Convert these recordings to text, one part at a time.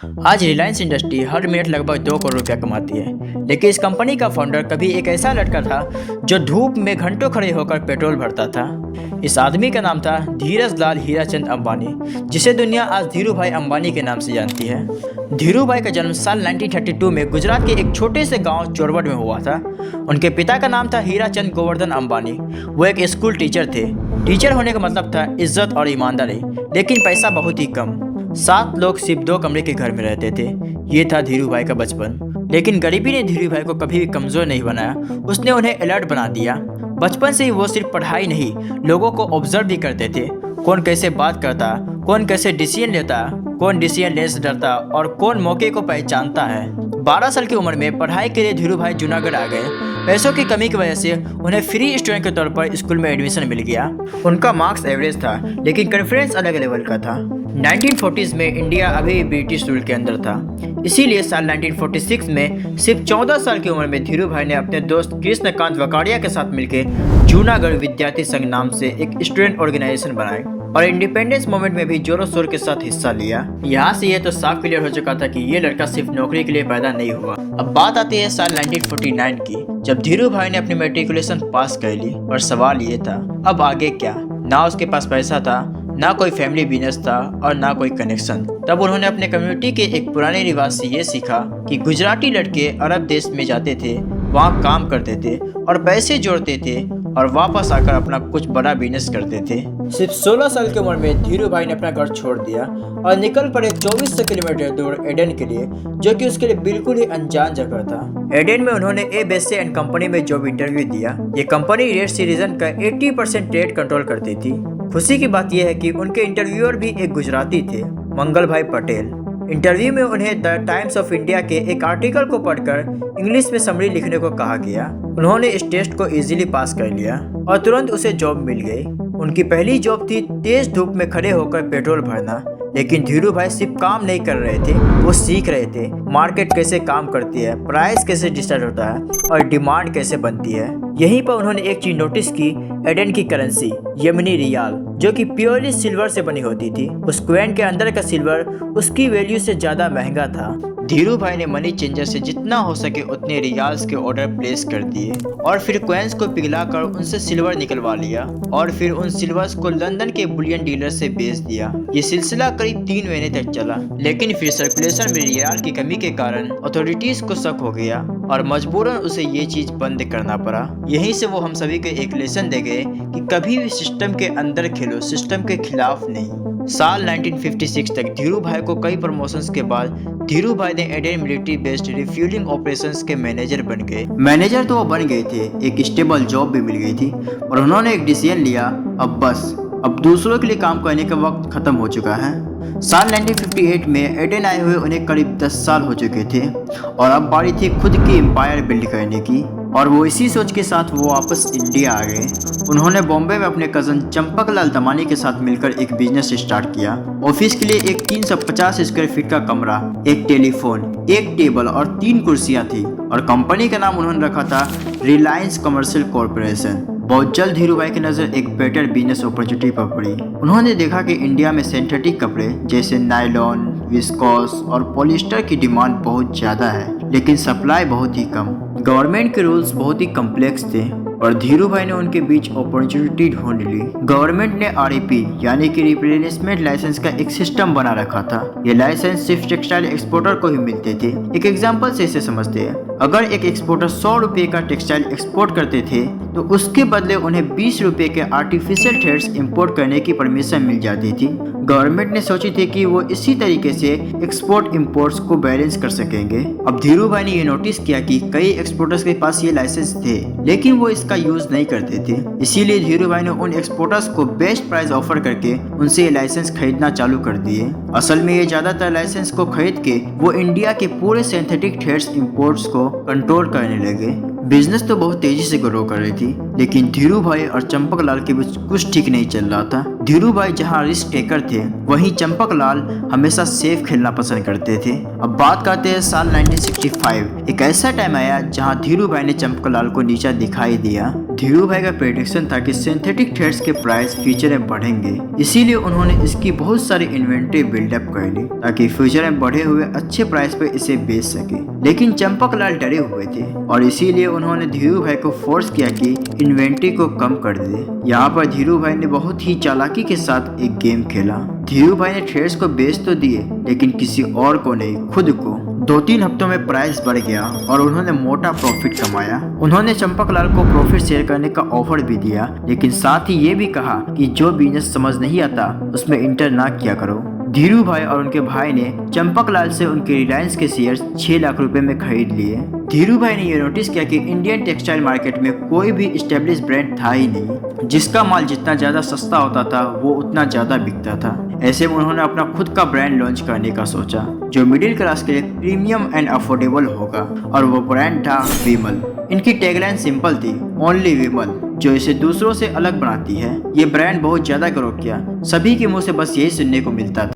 आज रिलायंस इंडस्ट्री हर मिनट लगभग 2 करोड़ रुपया कमाती है। लेकिन इस कंपनी का फाउंडर कभी एक ऐसा लड़का था जो धूप में घंटों खड़े होकर पेट्रोल भरता था। इस आदमी का नाम था धीरज लाल हीराचंद अंबानी, जिसे दुनिया आज धीरू भाई अंबानी के नाम से जानती है। धीरू भाई का जन्म साल 1932 में गुजरात के एक छोटे से गांव चोरवड में हुआ था। उनके पिता का नाम था हीराचंद गोवर्धन अंबानी। वो एक स्कूल टीचर थे। टीचर होने का मतलब था इज्जत और ईमानदारी, लेकिन पैसा बहुत ही कम। 7 लोग सिर्फ 2 कमरे के घर में रहते थे। ये था धीरू भाई का बचपन। लेकिन गरीबी ने धीरू भाई को कभी भी कमजोर नहीं बनाया, उसने उन्हें अलर्ट बना दिया। बचपन से ही वो सिर्फ पढ़ाई नहीं, लोगों को ऑब्जर्व भी करते थे। कौन कैसे बात करता, कौन कैसे डिसीजन लेता, कौन डिसीजन लेने से डरता और कौन मौके को पहचानता है। 12 साल की उम्र में पढ़ाई के लिए धीरू भाई जूनागढ़ आ गए। पैसों की कमी की वजह से उन्हें फ्री स्टूडेंट के तौर पर स्कूल में एडमिशन मिल गया। उनका मार्क्स एवरेज था, लेकिन कॉन्फिडेंस अलग लेवल का था। 1940s में इंडिया अभी ब्रिटिश रूल के अंदर था। इसीलिए साल 1946 में सिर्फ 14 साल की उम्र में धीरू भाई ने अपने दोस्त कृष्णकांत वकाड़िया के साथ मिलकर जूनागढ़ विद्यार्थी संघ नाम से एक स्टूडेंट ऑर्गेनाइजेशन बनाई और इंडिपेंडेंस मूवमेंट में भी जोरों शोर के साथ हिस्सा लिया। यहाँ से यह तो साफ क्लियर हो चुका था कि ये लड़का सिर्फ नौकरी के लिए पैदा नहीं हुआ। अब बात आती है साल 1949 की, जब धीरू भाई ने अपनी मैट्रिकुलेशन पास कर ली। और सवाल ये था, अब आगे क्या? ना उसके पास पैसा था, ना कोई फैमिली बिजनेस था और ना कोई कनेक्शन। तब उन्होंने अपने कम्युनिटी के एक पुराने रिवाज से ये सीखा कि गुजराती लड़के अरब देश में जाते थे, वहाँ काम करते थे और पैसे जोड़ते थे और वापस आकर अपना कुछ बड़ा बिजनेस करते थे। सिर्फ 16 साल की उम्र में धीरू भाई ने अपना घर छोड़ दिया और निकल पड़े 2400 किलोमीटर दूर एडन के लिए, जो कि उसके लिए बिल्कुल ही अनजान जगह था। एडन में उन्होंने एबेसे एंड कंपनी में जॉब इंटरव्यू दिया। ये कंपनी रेड सी रीजन का 80% ट्रेड कंट्रोल करती थी। खुशी की बात यह है कि उनके इंटरव्यूअर भी एक गुजराती थे, मंगल भाई पटेल। इंटरव्यू में उन्हें द टाइम्स ऑफ इंडिया के एक आर्टिकल को पढ़कर इंग्लिश में समरी लिखने को कहा गया। उन्होंने इस टेस्ट को इजीली पास कर लिया और तुरंत उसे जॉब मिल गई। उनकी पहली जॉब थी तेज धूप में खड़े होकर पेट्रोल भरना। लेकिन धीरू भाई सिर्फ काम नहीं कर रहे थे, वो सीख रहे थे मार्केट कैसे काम करती है, प्राइस कैसे डिसाइड होता है और डिमांड कैसे बनती है। यहीं पर उन्होंने एक चीज नोटिस की, एडन की करेंसी यमनी रियाल, जो कि प्योरली सिल्वर से बनी होती थी। उस क्वेन के अंदर का सिल्वर उसकी वैल्यू से ज्यादा महंगा था। धीरू भाई ने मनी चेंजर से जितना हो सके उतने रियाल्स के ऑर्डर प्लेस कर दिए और फिर कॉइन्स को पिघलाकर उनसे सिल्वर निकलवा लिया और फिर उन सिल्वर्स को लंदन के बुलियन डीलर से बेच दिया। ये सिलसिला करीब 3 महीने तक चला, लेकिन फिर सर्कुलेशन में रियाल की कमी के कारण अथॉरिटीज को शक हो गया और मजबूरन उसे ये चीज बंद करना पड़ा। यहीं से वो हम सभी को एक लेसन दे गए कि कभी भी सिस्टम के अंदर खेलो, सिस्टम के खिलाफ नहीं। साल 1956 तक धीरू भाई को कई प्रमोशंस के बाद धीरू भाई ने Aden military based refuelling operations के मैनेजर बन गए। मैनेजर तो वो बन गए थे, एक स्टेबल जॉब भी मिल गई थी और उन्होंने एक डिसीजन लिया, अब दूसरों के लिए काम करने का वक्त खत्म हो चुका है। साल 1958 में एडन आए हुए उन्हें करीब 10 साल हो चुके थे और अब बारी थी खुद की एम्पायर बिल्ड करने की। और वो इसी सोच के साथ वो वापस इंडिया आ गए। उन्होंने बॉम्बे में अपने कजन चंपकलाल दमानी के साथ मिलकर एक बिजनेस स्टार्ट किया। ऑफिस के लिए एक 350 स्क्वायर फीट का कमरा, एक टेलीफोन, एक टेबल और 3 कुर्सियां थी और कंपनी का नाम उन्होंने रखा था रिलायंस कमर्शियल कॉरपोरेशन। बहुत जल्द धीरू भाई की नज़र एक बेटर बिजनेस अपॉर्चुनिटी पर पड़ी। उन्होंने देखा कि इंडिया में सिंथेटिक कपड़े जैसे नायलॉन, विस्कोस और पॉलिस्टर की डिमांड बहुत ज़्यादा है, लेकिन सप्लाई बहुत ही कम। गवर्नमेंट के रूल्स बहुत ही कम्प्लेक्स थे और धीरू भाई ने उनके बीच अपॉर्चुनिटी ढूंढ ली। गवर्नमेंट ने REP यानी कि रिप्लेनिशमेंट लाइसेंस का एक सिस्टम बना रखा था। ये लाइसेंस सिर्फ टेक्सटाइल एक्सपोर्टर को ही मिलते थे। एक एग्जांपल से इसे समझते हैं, अगर एक एक्सपोर्टर 100 रुपये का टेक्सटाइल एक्सपोर्ट करते थे तो उसके बदले उन्हें 20 रुपये के आर्टिफिशियल थ्रेड्स इंपोर्ट करने की परमिशन मिल जाती थी। गवर्नमेंट ने सोची थी कि वो इसी तरीके से एक्सपोर्ट इंपोर्ट्स को बैलेंस कर सकेंगे। अब धीरू भाई ने ये नोटिस किया कि कई एक्सपोर्टर्स के पास ये लाइसेंस थे, लेकिन वो इसका यूज नहीं करते थे। इसीलिए धीरू भाई ने उन एक्सपोर्टर्स को बेस्ट प्राइस ऑफर करके उनसे ये लाइसेंस खरीदना चालू कर दिए। असल में ये ज्यादातर लाइसेंस को खरीद के वो इंडिया के पूरे सिंथेटिक थ्रेड्स इंपोर्ट्स को कंट्रोल करने लगे। बिजनेस तो बहुत तेजी से ग्रो कर रही थी, लेकिन धीरू भाई और चंपकलाल के बीच कुछ ठीक नहीं चल रहा था। धीरू भाई जहां रिस्क टेकर थे, वहीं चंपकलाल हमेशा सेफ खेलना पसंद करते थे। अब बात करते हैं साल 1965। एक ऐसा टाइम आया जहां धीरू भाई ने चंपकलाल को नीचा दिखाई दिया। धीरू भाई का प्रेडिक्शन था कि सिंथेटिक थ्रेड्स के प्राइस फ्यूचर में बढ़ेंगे, इसीलिए उन्होंने इसकी बहुत सारी इन्वेंट्री बिल्डअप कर ली ताकि फ्यूचर में बढ़े हुए अच्छे प्राइस पे इसे बेच सके। लेकिन चंपक लाल डरे हुए थे और इसीलिए उन्होंने धीरू भाई को फोर्स किया कि इन्वेंट्री को कम कर दे। यहाँ पर धीरू भाई ने बहुत ही चालाकी के साथ एक गेम खेला। धीरू भाई ने थ्रेड्स को बेच तो दिए लेकिन किसी और को नहीं, खुद को। 2-3 हफ्तों में प्राइस बढ़ गया और उन्होंने मोटा प्रॉफिट कमाया। उन्होंने चंपक लाल को प्रॉफिट शेयर करने का ऑफर भी दिया, लेकिन साथ ही ये भी कहा कि जो बिजनेस समझ नहीं आता उसमें इंटर ना किया करो। धीरू भाई और उनके भाई ने चंपक लाल से उनके रिलायंस के शेयर्स 6 लाख रुपए में खरीद लिए। धीरू भाई ने यह नोटिस किया कि इंडियन टेक्सटाइल मार्केट में कोई भी एस्टेब्लिश ब्रांड था ही नहीं। जिसका माल जितना ज्यादा सस्ता होता था वो उतना ज्यादा बिकता था। ऐसे में उन्होंने अपना खुद का ब्रांड लॉन्च करने का सोचा जो मिडिल क्लास के लिए प्रीमियम एंड अफोर्डेबल होगा, और वो ब्रांड था विमल। इनकी टैगलाइन सिंपल थी, ओनली विमल, जो इसे दूसरों से अलग बनाती है। ये ब्रांड बहुत ज्यादा ग्रो किया, सभी के मुंह से बस यही सुनने को मिलता था।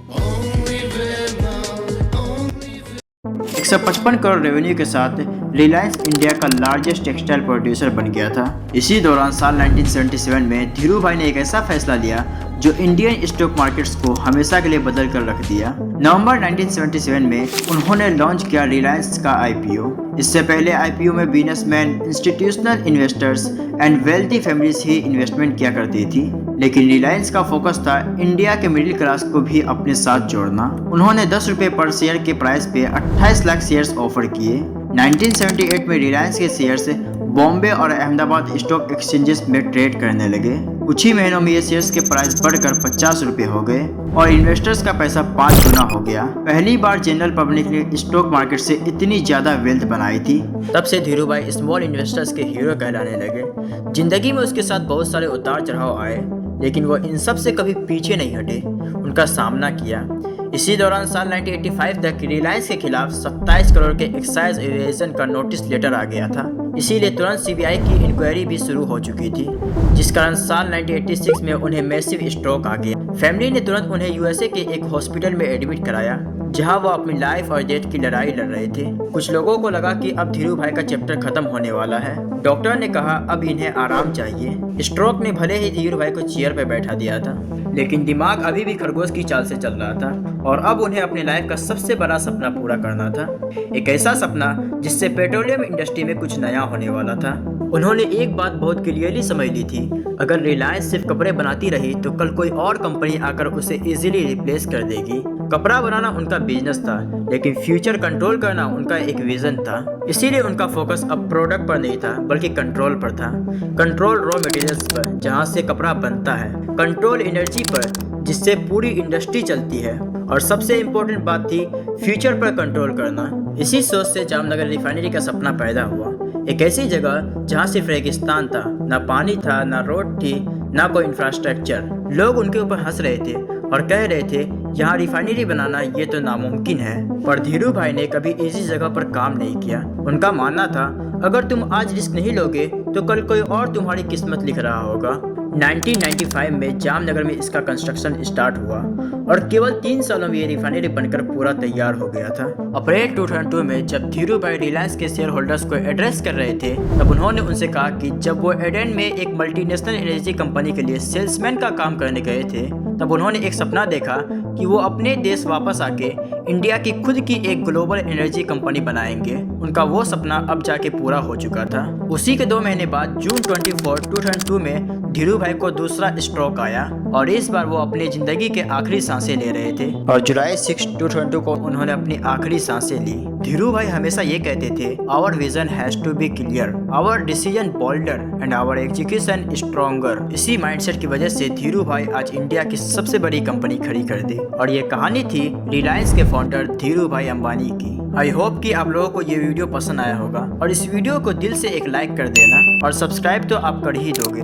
155 करोड़ रेवेन्यू के साथ रिलायंस इंडिया का लार्जेस्ट टेक्सटाइल प्रोड्यूसर बन गया था। इसी दौरान साल 1977 में धीरू भाई ने एक ऐसा फैसला लिया जो इंडियन स्टॉक मार्केट्स को हमेशा के लिए बदल कर रख दिया। नवंबर 1977 में उन्होंने लॉन्च किया रिलायंस का आईपीओ। इससे पहले आईपीओ में businessman, institutional investors and wealthy families he investment किया करती थी, लेकिन रिलायंस का फोकस था इंडिया के मिडिल क्लास को भी अपने साथ जोड़ना। उन्होंने 10 रुपए पर शेयर के प्राइस पे 28 लाख शेयर्स ऑफर किए। 1978 में रिलायंस के शेयर्स बॉम्बे और अहमदाबाद स्टॉक एक्सचेंजेस में ट्रेड करने लगे। कुछ ही महीनों में ये शेयर्स के प्राइस बढ़कर 50 रुपए हो गए और इन्वेस्टर्स का पैसा 5 गुना हो गया। पहली बार जनरल पब्लिक ने स्टॉक मार्केट से इतनी ज्यादा वेल्थ बनाई थी। तब से धीरू भाई स्मॉल इन्वेस्टर्स के हीरो कहलाने लगे। जिंदगी में उसके साथ बहुत सारे उतार चढ़ाव आए, लेकिन वो इन सब से कभी पीछे नहीं हटे, उनका सामना किया। इसी दौरान साल 1985 तक रिलायंस के खिलाफ 27 करोड़ के एक्साइज एविएशन का नोटिस लेटर आ गया था। इसीलिए तुरंत सीबीआई की इंक्वायरी भी शुरू हो चुकी थी, जिस कारण साल 1986 में उन्हें मैसिव स्ट्रोक आ गया। फैमिली ने तुरंत उन्हें यूएसए के एक हॉस्पिटल में एडमिट कराया, जहां वो अपनी लाइफ और डेथ की लड़ाई लड़ रहे थे। कुछ लोगों को लगा कि अब धीरू भाई का चैप्टर खत्म होने वाला है। डॉक्टर ने कहा अब इन्हें आराम चाहिए। स्ट्रोक ने भले ही धीरू भाई को चेयर पर बैठा दिया था, लेकिन दिमाग अभी भी खरगोश की चाल से चल रहा था और अब उन्हें अपने लाइफ का सबसे बड़ा सपना पूरा करना था। एक ऐसा सपना जिससे पेट्रोलियम इंडस्ट्री में कुछ नया होने वाला था। उन्होंने एक बात बहुत क्लियरली समझ ली थी, अगर रिलायंस सिर्फ कपड़े बनाती रही तो कल कोई और कंपनी आकर उसे इजीली रिप्लेस कर देगी। कपड़ा बनाना उनका बिजनेस था, लेकिन फ्यूचर कंट्रोल करना उनका एक विजन था। इसीलिए उनका फोकस अब प्रोडक्ट पर नहीं था बल्कि कंट्रोल पर था। कंट्रोल रॉ मटेरियल्स पर, जहां से कपड़ा बनता है। कंट्रोल एनर्जी पर, जिससे पूरी इंडस्ट्री चलती है। और सबसे इम्पोर्टेंट बात थी फ्यूचर पर कंट्रोल करना। इसी सोच से जामनगर रिफाइनरी का सपना पैदा हुआ। एक ऐसी जगह जहां सिर्फ रेगिस्तान था, ना पानी था, ना रोड थी, ना कोई इंफ्रास्ट्रक्चर। लोग उनके ऊपर हंस रहे थे और कह रहे थे यहाँ रिफाइनरी बनाना ये तो नामुमकिन है। पर धीरू भाई ने कभी इसी जगह पर काम नहीं किया। उनका मानना था अगर तुम आज रिस्क नहीं लोगे तो कल कोई और तुम्हारी किस्मत लिख रहा होगा। 1995 में जामनगर में इसका कंस्ट्रक्शन स्टार्ट हुआ और केवल 3 सालों में ये रिफाइनरी बनकर पूरा तैयार हो गया था। अप्रैल 2002 में जब धीरू भाई रिलायंस के शेयर होल्डर्स को एड्रेस कर रहे थे, तब उन्होंने उनसे कहा कि जब वो एडेन में एक मल्टीनेशनल एनर्जी कंपनी के लिए सेल्समैन का काम करने गए थे, तब उन्होंने एक सपना देखा कि वो अपने देश वापस आके इंडिया की खुद की एक ग्लोबल एनर्जी कंपनी बनाएंगे। उनका वो सपना अब जाके पूरा हो चुका था। उसी के 2 महीने बाद जून 24, 2002 में धीरू भाई को दूसरा स्ट्रोक आया और इस बार वो अपनी जिंदगी के आखिरी सांसें ले रहे थे और जुलाई 6, 2002 को उन्होंने अपनी आखिरी सांसें ली। धीरू भाई हमेशा ये कहते थे, our vision has to be clear, our decision bolder and our execution stronger. इसी माइंडसेट की वजह से धीरू भाई आज इंडिया की सबसे बड़ी कंपनी खड़ी कर दी और ये कहानी थी रिलायंस के फाउंडर धीरू भाई अंबानी की। आई होप कि आप लोगों को ये वीडियो पसंद आया होगा और इस वीडियो को दिल से एक लाइक कर देना और सब्सक्राइब तो आप कर ही दोगे।